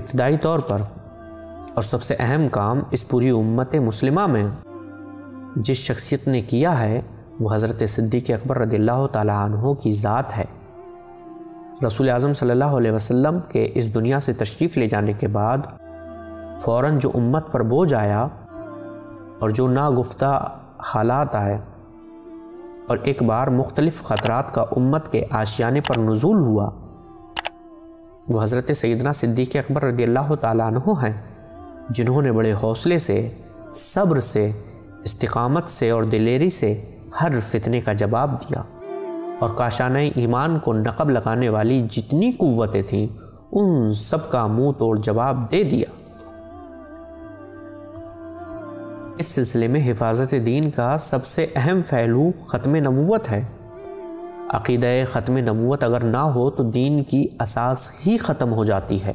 ابتدائی طور پر اور سب سے اہم کام اس پوری امت مسلمہ میں جس شخصیت نے کیا ہے وہ حضرت صدیق اکبر رضی اللہ تعالیٰ عنہ کی ذات ہے۔ رسول اعظم صلی اللہ علیہ وسلم کے اس دنیا سے تشریف لے جانے کے بعد فوراً جو امت پر بوجھ آیا اور جو ناگفتہ حالات آئے اور ایک بار مختلف خطرات کا امت کے آشیانے پر نزول ہوا، وہ حضرت سیدنا صدیق اکبر رضی اللہ تعالیٰ عنہ ہیں، جنہوں نے بڑے حوصلے سے، صبر سے، استقامت سے اور دلیری سے ہر فتنے کا جواب دیا اور کاشانہ ایمان کو نقب لگانے والی جتنی قوتیں تھیں ان سب کا منہ توڑ جواب دے دیا۔ اس سلسلے میں حفاظت دین کا سب سے اہم پہلو ختم نبوت ہے۔ عقیدہ ختم نبوت اگر نہ ہو تو دین کی اساس ہی ختم ہو جاتی ہے۔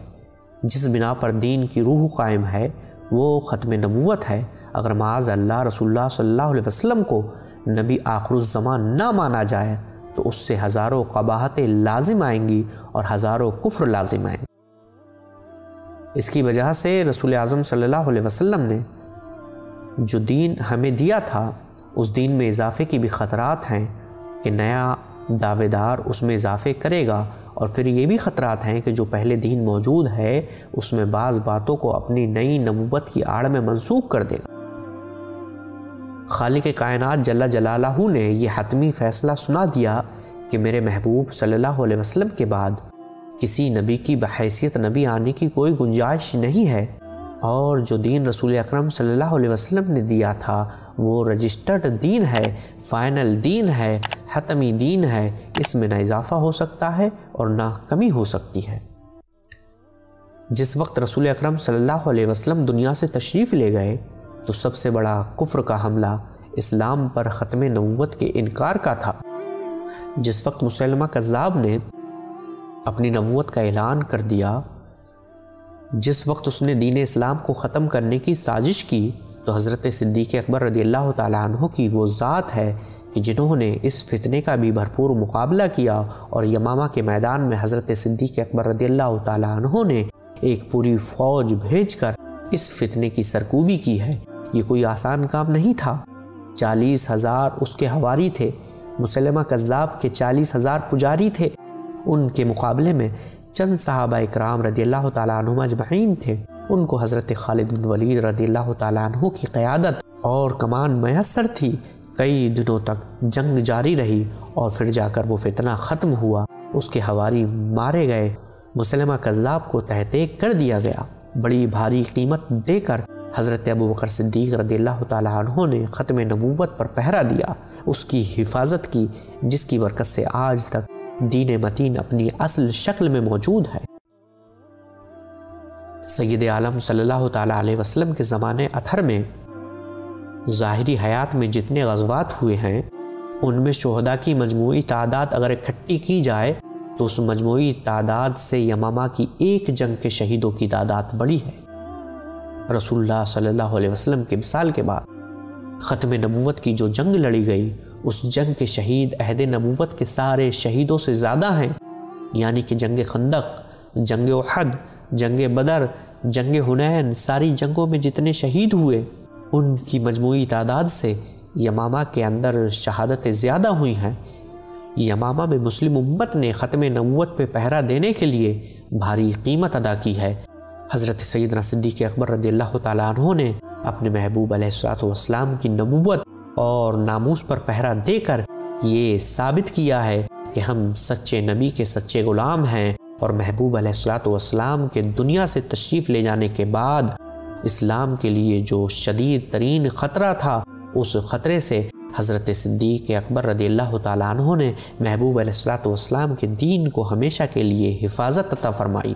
جس بنا پر دین کی روح قائم ہے وہ ختم نبوت ہے۔ اگر معاذ اللہ رسول اللہ صلی اللہ علیہ وسلم کو نبی آخر الزمان نہ مانا جائے تو اس سے ہزاروں قباحتیں لازم آئیں گی اور ہزاروں کفر لازم آئیں گے۔ اس کی وجہ سے رسول اعظم صلی اللہ علیہ وسلم نے جو دین ہمیں دیا تھا اس دین میں اضافے کی بھی خطرات ہیں کہ نیا دعوے دار اس میں اضافے کرے گا، اور پھر یہ بھی خطرات ہیں کہ جو پہلے دین موجود ہے اس میں بعض باتوں کو اپنی نئی نبوت کی آڑ میں منسوخ کر دے گا۔ خالق کائنات جل جلالہ نے یہ حتمی فیصلہ سنا دیا کہ میرے محبوب صلی اللہ علیہ وسلم کے بعد کسی نبی کی بحیثیت نبی آنے کی کوئی گنجائش نہیں ہے، اور جو دین رسول اکرم صلی اللہ علیہ وسلم نے دیا تھا وہ رجسٹرڈ دین ہے، فائنل دین ہے، حتمی دین ہے، اس میں نہ اضافہ ہو سکتا ہے اور نہ کمی ہو سکتی ہے۔ جس وقت رسول اکرم صلی اللہ علیہ وسلم دنیا سے تشریف لے گئے تو سب سے بڑا کفر کا حملہ اسلام پر ختم نبوت کے انکار کا تھا۔ جس وقت مسلمہ کذاب نے اپنی نبوت کا اعلان کر دیا، جس وقت اس نے دین اسلام کو ختم کرنے کی سازش کی، تو حضرت صدیق اکبر رضی اللہ تعالیٰ عنہ کی وہ ذات ہے کہ جنہوں نے اس فتنے کا بھی بھرپور مقابلہ کیا، اور یمامہ کے میدان میں حضرت صدیق اکبر رضی اللہ تعالیٰ عنہ نے ایک پوری فوج بھیج کر اس فتنے کی سرکوبی کی ہے۔ یہ کوئی آسان کام نہیں تھا۔ 40,000 اس کے حواری تھے، مسلمہ کذاب کے 40,000 پجاری تھے، ان کے مقابلے میں چند صحابہ اکرام رضی اللہ تعالیٰ عنہم اجمعین تھے۔ ان کو حضرت خالد بن ولید رضی اللہ تعالیٰ عنہ کی قیادت اور کمان میسر تھی۔ کئی دنوں تک جنگ جاری رہی اور پھر جا کر وہ فتنہ ختم ہوا، اس کے حواری مارے گئے، مسلمہ کذاب کو تحقیق کر دیا گیا۔ بڑی بھاری قیمت دے کر حضرت ابوبکر صدیق رضی اللہ تعالیٰ عنہ نے ختم نبوت پر پہرا دیا، اس کی حفاظت کی، جس کی برکت سے آج تک دین متین اپنی اصل شکل میں موجود ہے۔ سید عالم صلی اللہ تعالیٰ علیہ وسلم کے زمانے اطہر میں ظاہری حیات میں جتنے غزوات ہوئے ہیں ان میں شہداء کی مجموعی تعداد اگر اکٹھی کی جائے تو اس مجموعی تعداد سے یمامہ کی ایک جنگ کے شہیدوں کی تعداد بڑی ہے۔ رسول اللہ صلی اللہ علیہ وسلم کے وصال کے بعد ختم نبوت کی جو جنگ لڑی گئی اس جنگ کے شہید عہد نبوت کے سارے شہیدوں سے زیادہ ہیں، یعنی کہ جنگ خندق، جنگ احد، جنگ بدر، جنگ حنین، ساری جنگوں میں جتنے شہید ہوئے ان کی مجموعی تعداد سے یمامہ کے اندر شہادتیں زیادہ ہوئی ہیں۔ یمامہ میں مسلم امت نے ختم نبوت پہ پہرا دینے کے لیے بھاری قیمت ادا کی ہے۔ حضرت سیدنا صدیق اکبر رضی اللہ تعالیٰ عنہ نے اپنے محبوب علیہ الصلوۃ والسلام کی نبوت اور ناموس پر پہرا دے کر یہ ثابت کیا ہے کہ ہم سچے نبی کے سچے غلام ہیں، اور محبوب علیہ الصلوۃ والسلام کے دنیا سے تشریف لے جانے کے بعد اسلام کے لیے جو شدید ترین خطرہ تھا اس خطرے سے حضرت صدیق اکبر رضی اللہ تعالیٰ عنہ نے محبوب علیہ الصلوۃ والسلام کے دین کو ہمیشہ کے لیے حفاظت عطا فرمائی۔